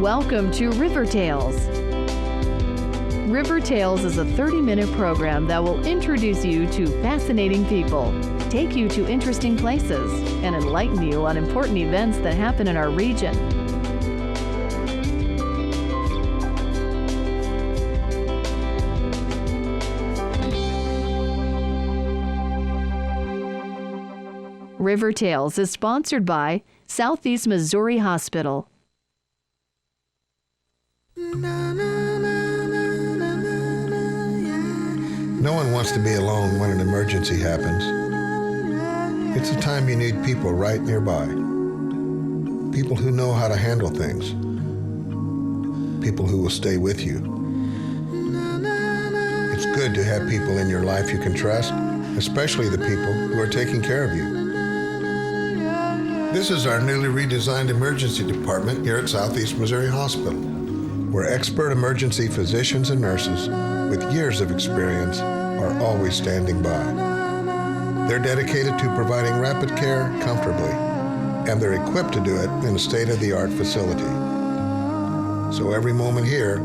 Welcome to River Tales. River Tales is a 30-minute program that will introduce you to fascinating people, take you to interesting places, and enlighten you on important events that happen in our region. River Tales is sponsored by Southeast Missouri Hospital. No one wants to be alone when an emergency happens. It's a time you need people right nearby. People who know how to handle things. People who will stay with you. It's good to have people in your life you can trust, especially the people who are taking care of you. This is our newly redesigned emergency department here at Southeast Missouri Hospital, where expert emergency physicians and nurses with years of experience are always standing by. They're dedicated to providing rapid care comfortably, and they're equipped to do it in a state-of-the-art facility. So every moment here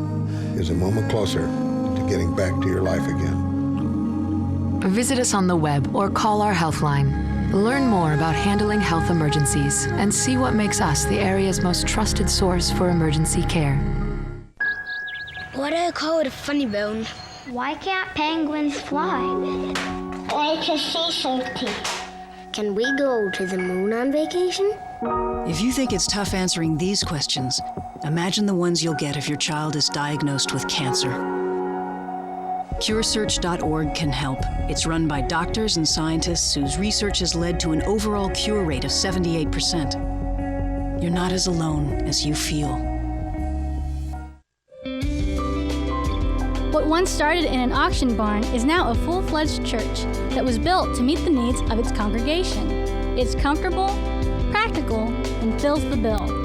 is a moment closer to getting back to your life again. Visit us on the web or call our health line. Learn more about handling health emergencies and see what makes us the area's most trusted source for emergency care. Why do I call it a funny bone? Why can't penguins fly? Like a sea safety. Can we go to the moon on vacation? If you think it's tough answering these questions, imagine the ones you'll get if your child is diagnosed with cancer. CureSearch.org can help. It's run by doctors and scientists whose research has led to an overall cure rate of 78%. You're not as alone as you feel. What once started in an auction barn is now a full-fledged church that was built to meet the needs of its congregation. It's comfortable, practical, and fills the bill.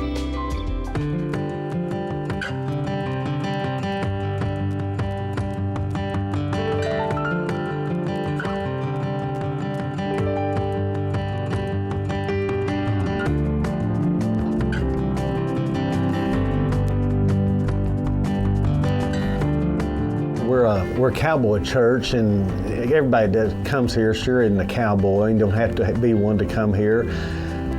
We're a cowboy church, and everybody that comes here sure isn't a cowboy. You don't have to be one to come here.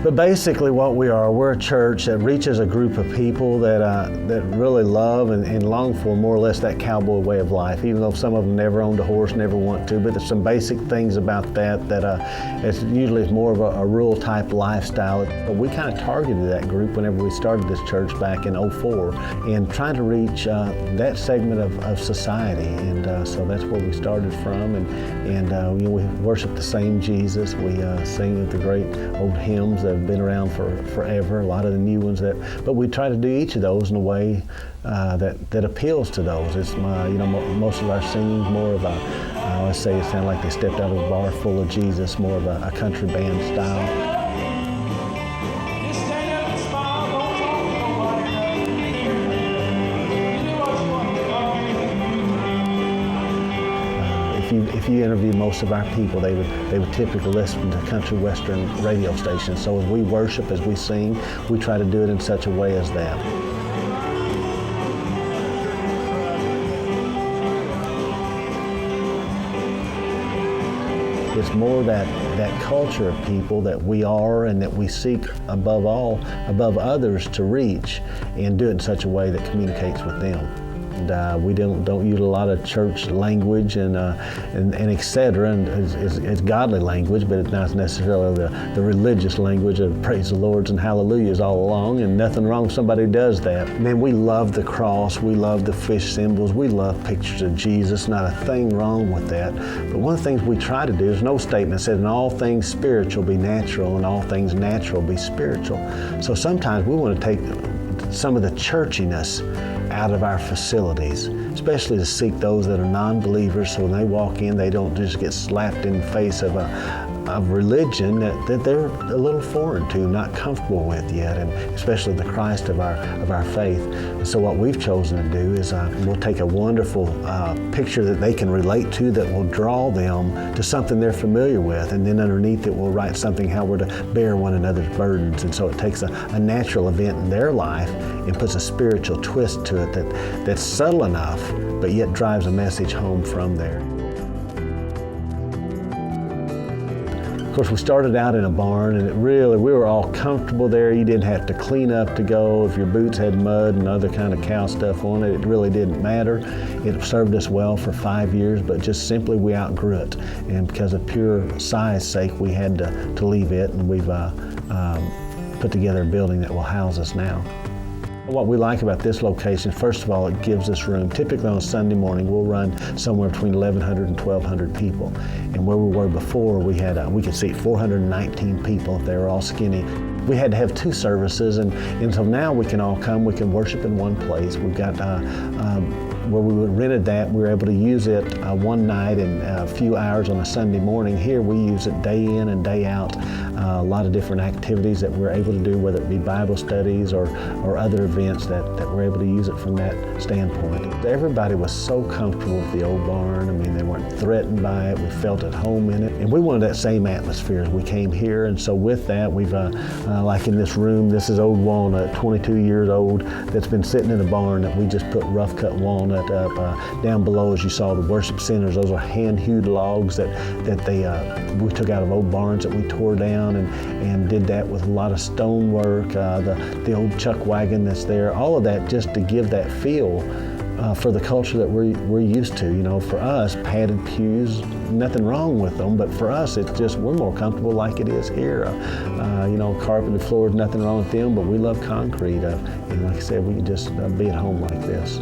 But basically what we are, we're a church that reaches a group of people that really love and long for more or less that cowboy way of life, even though some of them never owned a horse, never want to. But there's some basic things about that it's usually more of a rural type lifestyle. But we kind of targeted that group whenever we started this church back in *04 and trying to reach that segment of society. And so that's where we started from. And we worship the same Jesus. We sing the great old hymns that have been around for forever, a lot of the new ones but we try to do each of those in a way that appeals to those. It's most of our singing's more of I always say it sounds like they stepped out of a bar full of Jesus, more of a country band style. If you interview most of our people, they would typically listen to country western radio stations. So as we worship, as we sing, we try to do it in such a way as that. It's more that culture of people that we are and that we seek above others to reach, and do it in such a way that communicates with them. And we don't use a lot of church language and et cetera, and it's godly language, but it's not necessarily the religious language of praise the Lords and hallelujahs all along, and nothing wrong if somebody does that. Man, we love the cross, we love the fish symbols, we love pictures of Jesus, not a thing wrong with that. But one of the things we try to do, there's no statement that says in all things spiritual be natural and all things natural be spiritual. So sometimes we want to take some of the churchiness out of our facilities, especially to seek those that are non-believers, so when they walk in, they don't just get slapped in the face of a of religion that they're a little foreign to, not comfortable with yet, and especially the Christ of our faith. And so what we've chosen to do is we'll take a wonderful picture that they can relate to that will draw them to something they're familiar with, and then underneath it we'll write something how we're to bear one another's burdens. And so it takes a natural event in their life and puts a spiritual twist to it that's subtle enough, but yet drives a message home from there. Of course, we started out in a barn, and we were all comfortable there. You didn't have to clean up to go. If your boots had mud and other kind of cow stuff on it, it really didn't matter. It served us well for 5 years, but just simply we outgrew it. And because of pure size sake, we had to leave it, and we've put together a building that will house us now. What we like about this location, first of all, it gives us room. Typically on Sunday morning, we'll run somewhere between 1,100 and 1,200 people. And where we were before, we could seat 419 people if they were all skinny. We had to have 2 services, and so now we can all come, we can worship in one place. We've got where we rented that, we were able to use it one night and a few hours on a Sunday morning. Here we use it day in and day out. A lot of different activities that we're able to do, whether it be Bible studies or other events that we're able to use it from that standpoint. Everybody was so comfortable with the old barn. I mean, they weren't threatened by it. We felt at home in it. And we wanted that same atmosphere as we came here. And so with that, we've, like in this room, this is old walnut, 22 years old, that's been sitting in a barn that we just put rough cut walnut up. Down below, as you saw, the worship centers, those are hand-hewed logs that we took out of old barns that we tore down and did that with a lot of stonework, the old chuck wagon that's there, all of that just to give that feel for the culture that we're used to. You know, for us, padded pews, nothing wrong with them, but for us, it's just, we're more comfortable like it is here. You know, carpeted floors, nothing wrong with them, but we love concrete. And like I said, we can just be at home like this.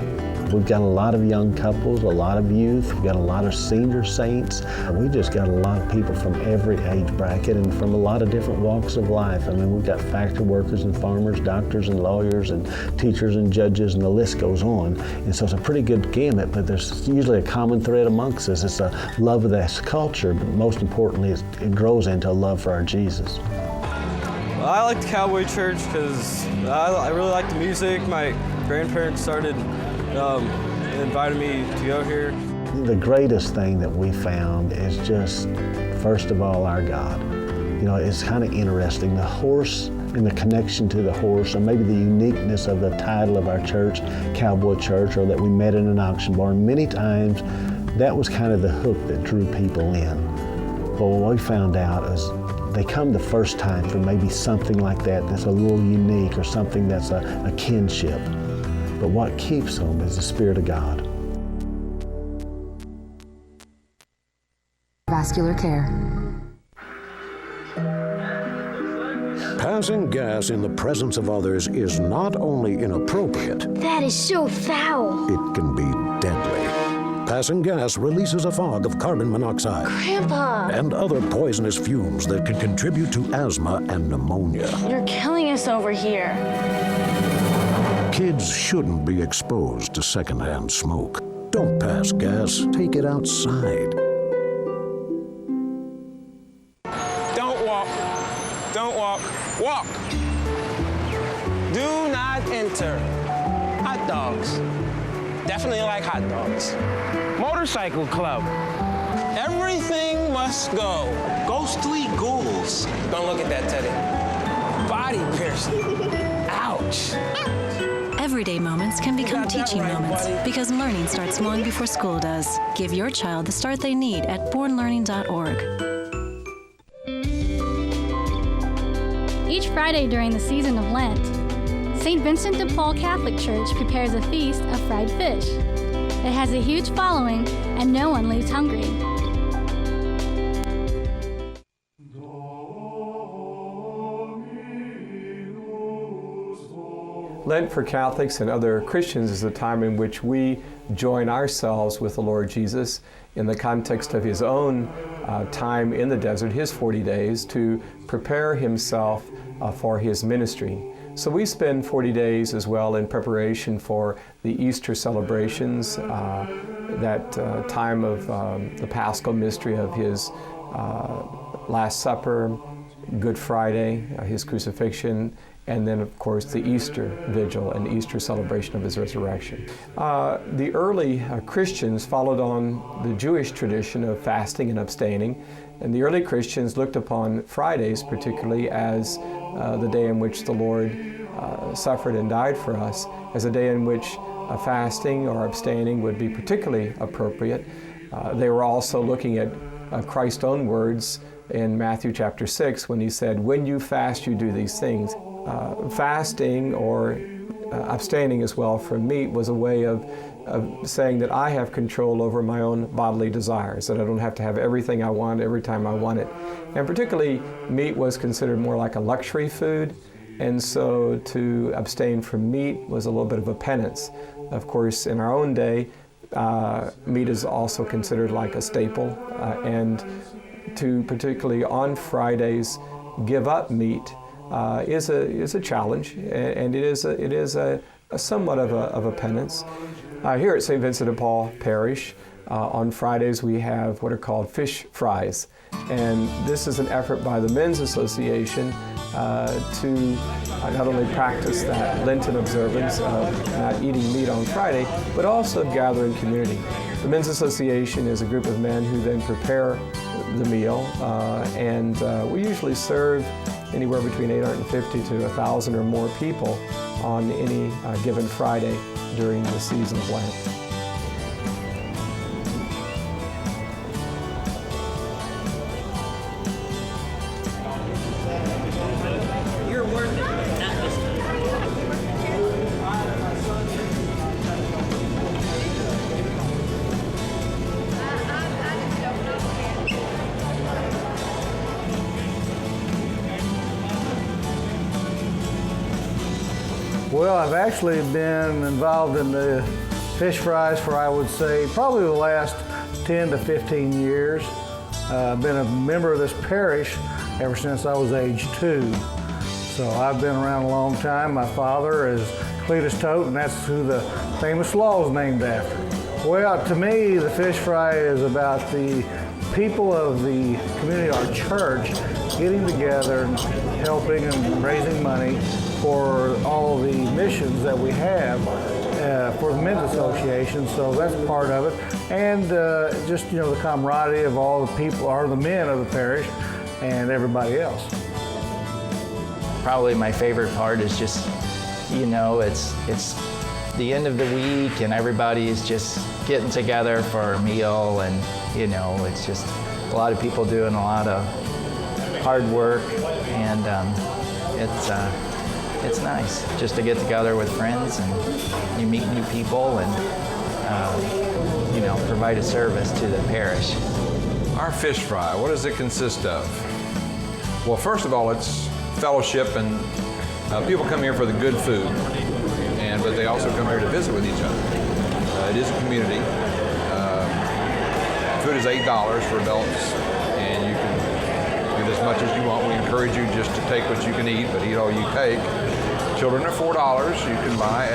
We've got a lot of young couples, a lot of youth, we've got a lot of senior saints. We just got a lot of people from every age bracket and from a lot of different walks of life. I mean, we've got factory workers and farmers, doctors and lawyers and teachers and judges, and the list goes on. And so it's a pretty good gamut, but there's usually a common thread amongst us. It's a love of this culture, but most importantly, it grows into a love for our Jesus. Well, I like the Cowboy Church because I really like the music. My grandparents started invited me to go here. The greatest thing that we found is just, first of all, our God. You know, it's kind of interesting. The horse and the connection to the horse, or maybe the uniqueness of the title of our church, Cowboy Church, or that we met in an auction barn. Many times, that was kind of the hook that drew people in. But what we found out is they come the first time for maybe something like that's a little unique, or something that's a kinship. But what keeps them is the Spirit of God. Vascular care. Passing gas in the presence of others is not only inappropriate, That is so foul. it can be deadly. Passing gas releases a fog of carbon monoxide Grandpa, and other poisonous fumes that can contribute to asthma and pneumonia. you're killing us over here. Kids shouldn't be exposed to secondhand smoke. Don't pass gas, take it outside. Don't walk. Don't walk. Walk. Do not enter. Hot dogs. Definitely like hot dogs. Motorcycle club. Everything must go. Ghostly ghouls. Don't look at that, Teddy. Body piercing. Ouch. Everyday moments can become teaching moments because learning starts long before school does. Give your child the start they need at bornlearning.org. Each Friday during the season of Lent, St. Vincent de Paul Catholic Church prepares a feast of fried fish. It has a huge following, and no one leaves hungry. Lent for Catholics and other Christians is a time in which we join ourselves with the Lord Jesus in the context of his own time in the desert, his 40 days, to prepare himself for his ministry. So we spend 40 days as well in preparation for the Easter celebrations, that time of the Paschal mystery of his Last Supper, Good Friday, his crucifixion, and then of course the Easter vigil and the Easter celebration of his resurrection. The early Christians followed on the Jewish tradition of fasting and abstaining, and the early Christians looked upon Fridays particularly as the day in which the Lord suffered and died for us, as a day in which fasting or abstaining would be particularly appropriate. They were also looking at Christ's own words in Matthew chapter 6 when he said, "When you fast, you do these things." Fasting or abstaining as well from meat was a way of saying that I have control over my own bodily desires, that I don't have to have everything I want every time I want it. And particularly, meat was considered more like a luxury food, and so to abstain from meat was a little bit of a penance. Of course, in our own day, meat is also considered like a staple, and to particularly on Fridays give up meat is a challenge, and it is a somewhat of a penance. Here at St. Vincent de Paul Parish, on Fridays we have what are called fish fries, and this is an effort by the Men's Association to not only practice that Lenten observance of not eating meat on Friday, but also gather in community. The Men's Association is a group of men who then prepare the meal, and we usually serve anywhere between 850 to 1,000 or more people on any given Friday during the season of Lent. You're worth it, not this Well, I've actually been involved in the fish fries for, I would say, probably the last 10 to 15 years. I've been a member of this parish ever since I was age 2. So I've been around a long time. My father is Cletus Tote, and that's who the famous law is named after. Well, to me, the fish fry is about the people of the community, our church, getting together and helping and raising money for all the missions that we have for the Men's Association, so that's part of it. And just, the camaraderie of all the people, or the men of the parish, and everybody else. Probably my favorite part is just, it's the end of the week and everybody is just getting together for a meal, and, it's just a lot of people doing a lot of hard work, and it's nice just to get together with friends, and you meet new people, and provide a service to the parish. Our fish fry, what does it consist of? Well, first of all, it's fellowship, and people come here for the good food, but they also come here to visit with each other. It is a community. Food is $8 for adults, and you can get as much as you want. We encourage you just to take what you can eat, but eat all you take. Children are $4. You can buy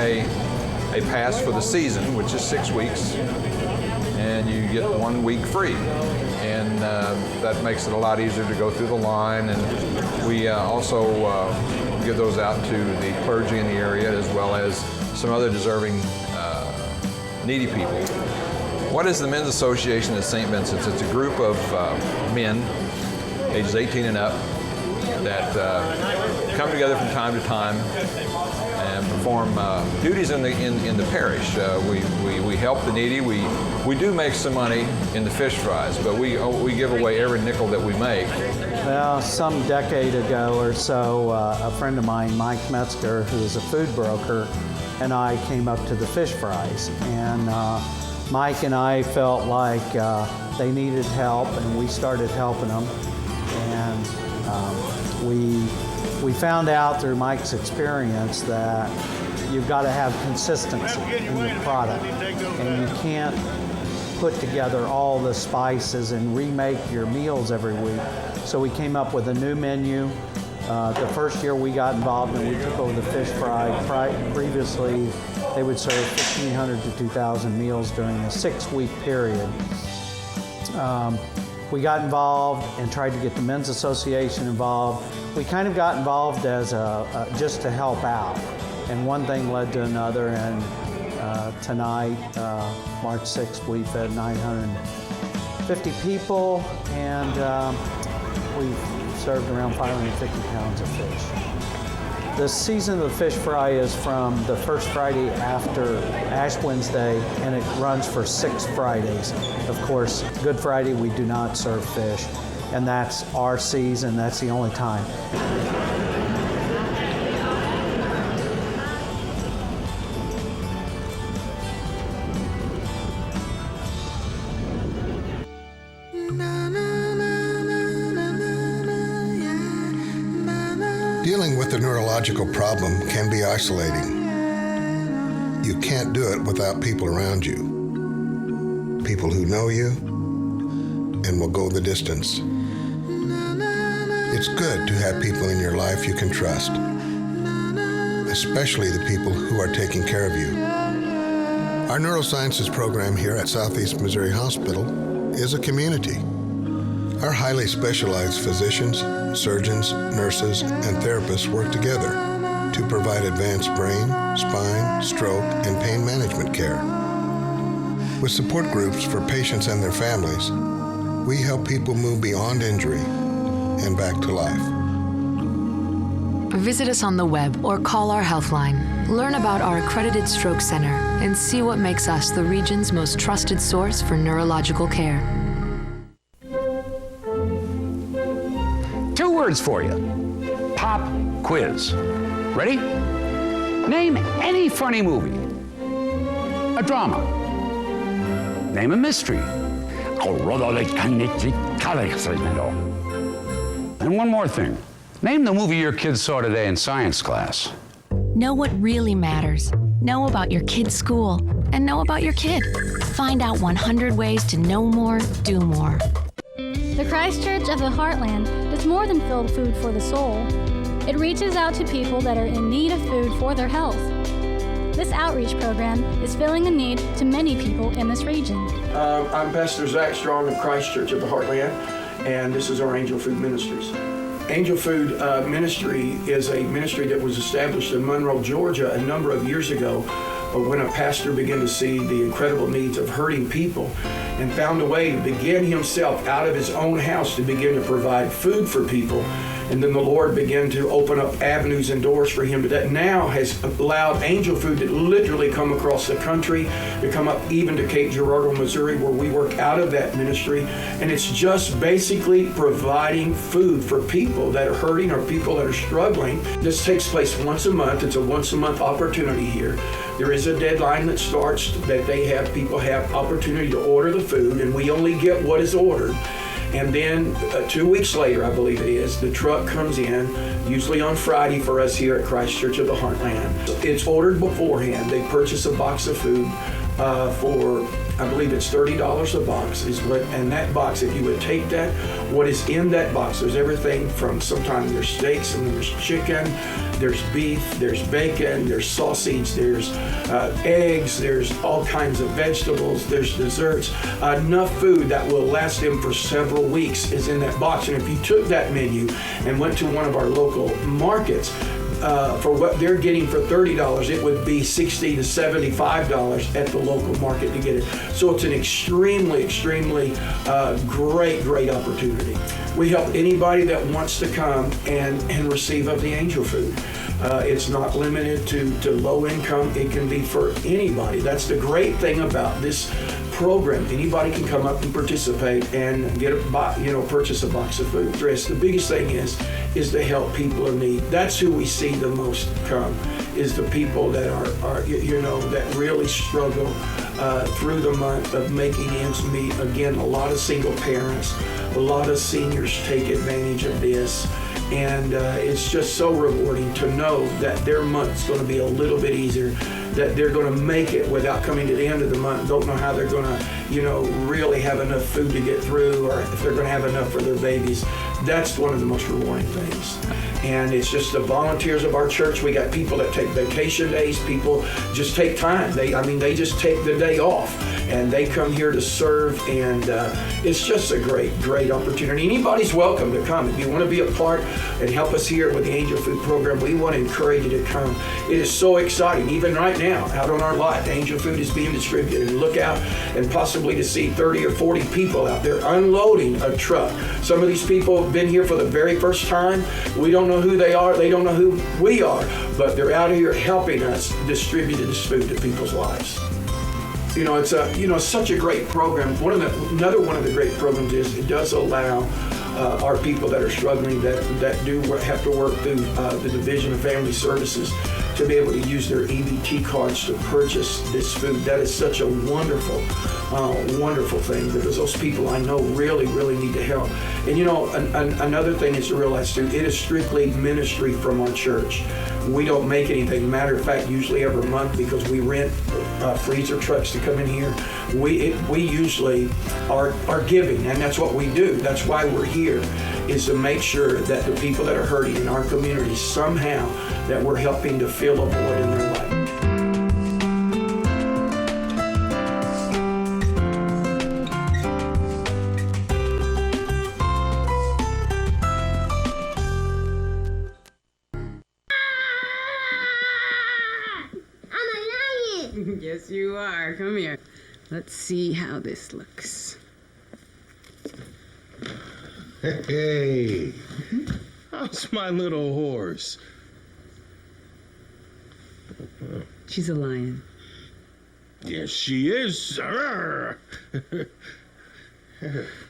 a pass for the season, which is 6 weeks, and you get 1 week free. And that makes it a lot easier to go through the line. And we also give those out to the clergy in the area, as well as some other deserving needy people. What is the Men's Association at St. Vincent's? It's a group of men, ages 18 and up, that come together from time to time and perform duties in the parish. We help the needy. We do make some money in the fish fries, but we give away every nickel that we make. Well, some decade ago or so, a friend of mine, Mike Metzger, who is a food broker, and I came up to the fish fries, and Mike and I felt like they needed help, and we started helping them. And we found out through Mike's experience that you've got to have consistency in the product, and you can't put together all the spices and remake your meals every week. So we came up with a new menu. The first year we got involved and we took over the fish fry. Previously, they would serve 1,500 to 2,000 meals during a 6-week period. we got involved and tried to get the Men's Association involved. We kind of got involved as just to help out. And one thing led to another, and tonight, March 6th, we fed 950 people, and we've served around 550 pounds of fish. The season of the fish fry is from the first Friday after Ash Wednesday, and it runs for 6 Fridays. Of course, Good Friday we do not serve fish, and that's our season, that's the only time. Dealing with a neurological problem can be isolating. You can't do it without people around you. People who know you and will go the distance. It's good to have people in your life you can trust, especially the people who are taking care of you. Our neurosciences program here at Southeast Missouri Hospital is a community. Our highly specialized physicians, surgeons, nurses, and therapists work together to provide advanced brain, spine, stroke, and pain management care. With support groups for patients and their families, we help people move beyond injury and back to life. Visit us on the web or call our Healthline. Learn about our accredited stroke center and see what makes us the region's most trusted source for neurological care. 2 words for you. Pop quiz. Ready? Name any funny movie. A drama. Name a mystery. And one more thing. Name the movie your kids saw today in science class. Know what really matters. Know about your kid's school. And know about your kid. Find out 100 ways to know more, do more. The Christ Church of the Heartland does more than fill food for the soul. It reaches out to people that are in need of food for their health. This outreach program is filling a need to many people in this region. I'm Pastor Zach Strong of Christ Church of the Heartland, and this is our Angel Food Ministries. Angel Food Ministry is a ministry that was established in Monroe, Georgia a number of years ago when a pastor began to see the incredible needs of hurting people and found a way to begin himself out of his own house to begin to provide food for people. And then the Lord began to open up avenues and doors for him that now has allowed Angel Food to literally come across the country, to come up even to Cape Girardeau, Missouri, where we work out of that ministry. And it's just basically providing food for people that are hurting or people that are struggling. This takes place once a month. It's a once a month opportunity here. There is a deadline that starts that people have opportunity to order the food, and we only get what is ordered. And then 2 weeks later, I believe it is, the truck comes in, usually on Friday for us here at Christ Church of the Heartland. It's ordered beforehand. They purchase a box of food for, I believe it's $30 a box is what, and that box, if you would take that, what is in that box, there's everything from, sometimes there's steaks and there's chicken, there's beef, there's bacon, there's sausage, there's eggs, there's all kinds of vegetables, there's desserts. Enough food that will last them for several weeks is in that box. And if you took that menu and went to one of our local markets, for what they're getting for $30, it would be $60 to $75 at the local market to get it. So it's an extremely, extremely great opportunity. We help anybody that wants to come and receive of the Angel Food. It's not limited to low income. It can be for anybody. That's the great thing about this program. Anybody can come up and participate and purchase a box of food. The biggest thing is to help people in need. That's who we see the most come, is the people that are that really struggle through the month of making ends meet. Again, a lot of single parents, a lot of seniors take advantage of this. And it's just so rewarding to know that their month's going to be a little bit easier, that they're going to make it without coming to the end of the month, don't know how they're going to, really have enough food to get through, or if they're going to have enough for their babies. That's one of the most rewarding things. And it's just the volunteers of our church. We got people that take vacation days. People just take time. They just take the day off and they come here to serve, and it's just a great opportunity. Anybody's welcome to come. If you want to be a part and help us here with the Angel Food Program, we want to encourage you to come. It is so exciting. Even right now, out on our lot, Angel Food is being distributed. And look out and possibly to see 30 or 40 people out there unloading a truck. Some of these people have been here for the very first time. We don't know who they are. They don't know who we are, but they're out here helping us distribute this food to people's lives. It's such a great program. Another one of the great programs is it does allow our people that are struggling, that do have to work through the Division of Family Services, to be able to use their EBT cards to purchase this food. That is such a wonderful thing, because those people I know really need the help. And another thing is to realize too, it is strictly ministry from our church. We don't make anything. Matter of fact, usually every month, because we rent freezer trucks to come in here, we usually are giving, and that's what we do. That's why we're here, is to make sure that the people that are hurting in our community, somehow that we're helping to fill a void in their life. Yes, you are. Come here. Let's see how this looks. Hey, how's my little horse? She's a lion. Yes, she is.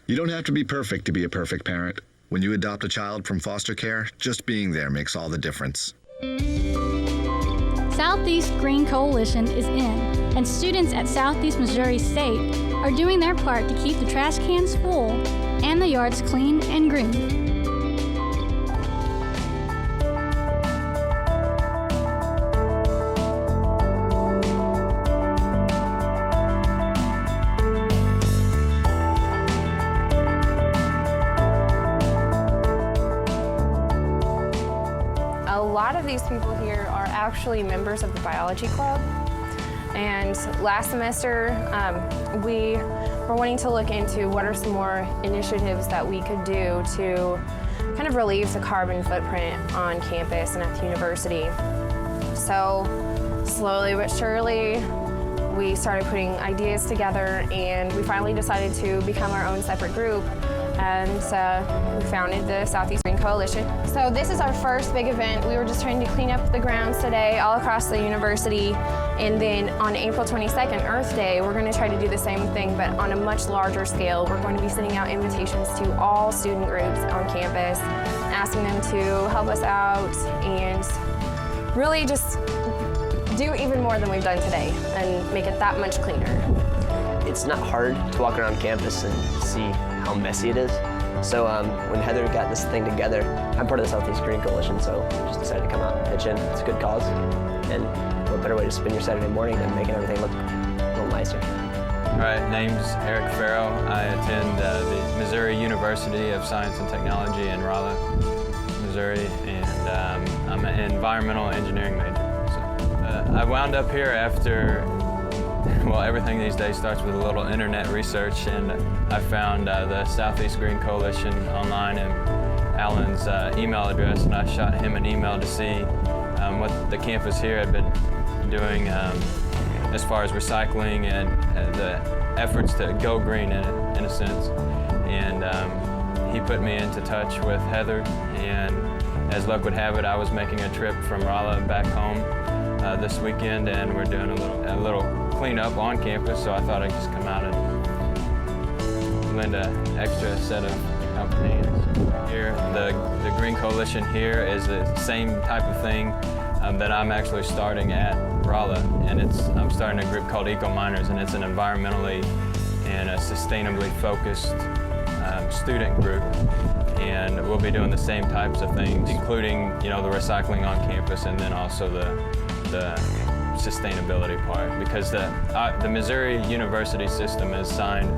You don't have to be perfect to be a perfect parent. When you adopt a child from foster care, just being there makes all the difference. Southeast Green Coalition is in, and students at Southeast Missouri State are doing their part to keep the trash cans full and the yards clean and green. A lot of these people here are actually members of the biology club, and last semester we were wanting to look into what are some more initiatives that we could do to kind of relieve the carbon footprint on campus and at the university. So slowly but surely we started putting ideas together, and we finally decided to become our own separate group, and we founded the Southeast Green Coalition. So this is our first big event. We were just trying to clean up the grounds today all across the university, and then on April 22nd, Earth Day, we're going to try to do the same thing, but on a much larger scale. We're going to be sending out invitations to all student groups on campus, asking them to help us out and really just do even more than we've done today and make it that much cleaner. It's not hard to walk around campus and see how messy it is. So when Heather got this thing together, I'm part of the Southeast Green Coalition, so just decided to come out and pitch in. It's a good cause, and what better way to spend your Saturday morning than making everything look a little nicer. All right, name's Eric Farrell. I attend the Missouri University of Science and Technology in Rolla, Missouri, and I'm an environmental engineering major. So, I wound up here after, well, everything these days starts with a little internet research, and I found the Southeast Green Coalition online and Alan's email address, and I shot him an email to see what the campus here had been doing as far as recycling and the efforts to go green in a sense. And he put me into touch with Heather, and as luck would have it, I was making a trip from Rolla back home this weekend, and we're doing a little cleanup on campus, so I thought I'd just come out and lend an extra set of helping hands. Here, the Green Coalition here is the same type of thing that I'm actually starting at Rolla, and I'm starting a group called Eco Miners, and it's an environmentally and a sustainably focused student group, and we'll be doing the same types of things, including the recycling on campus, and then also the sustainability part, because the Missouri University system has signed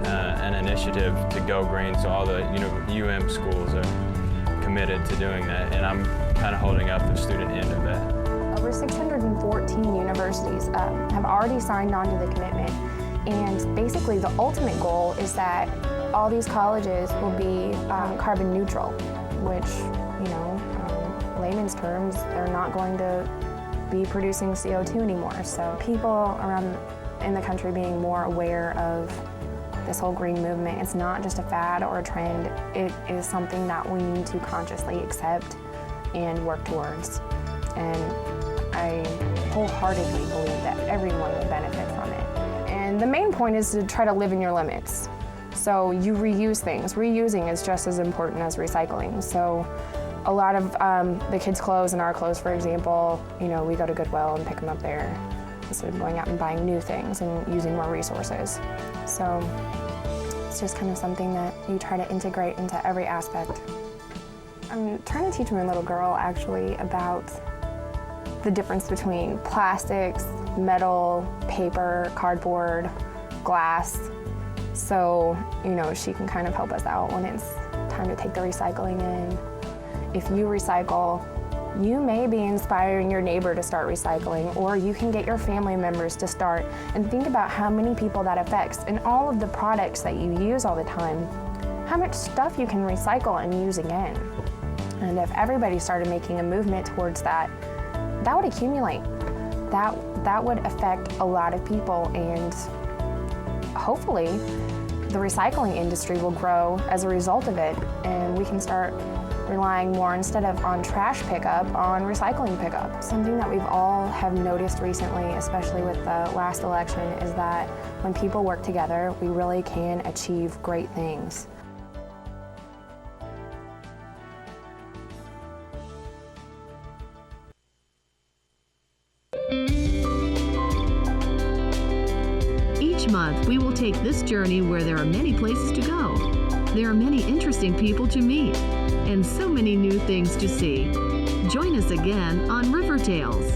an initiative to go green, so all the UM schools are committed to doing that, and I'm kind of holding up the student end of that. Over 614 universities have already signed on to the commitment, And basically the ultimate goal is that all these colleges will be carbon neutral, which, layman's terms, they're not going to be producing CO2 anymore. So people around in the country being more aware of this whole green movement. It's not just a fad or a trend. It is something that we need to consciously accept and work towards. And I wholeheartedly believe that everyone will benefit from it. And the main point is to try to live in your limits. So you reuse things. Reusing is just as important as recycling. So a lot of the kids' clothes and our clothes, for example, we go to Goodwill and pick them up there instead of going out and buying new things and using more resources. So it's just kind of something that you try to integrate into every aspect. I'm trying to teach my little girl actually about the difference between plastics, metal, paper, cardboard, glass. So, she can kind of help us out when it's time to take the recycling in. If you recycle, you may be inspiring your neighbor to start recycling, or you can get your family members to start, and think about how many people that affects and all of the products that you use all the time, how much stuff you can recycle and use again. And if everybody started making a movement towards that, that would accumulate. That would affect a lot of people, and hopefully the recycling industry will grow as a result of it, and we can start relying more, instead of on trash pickup, on recycling pickup. Something that we've all have noticed recently, especially with the last election, is that when people work together, we really can achieve great things. Each month, we will take this journey where there are many places to go. There are many interesting people to meet, and so many new things to see. Join us again on River Tales.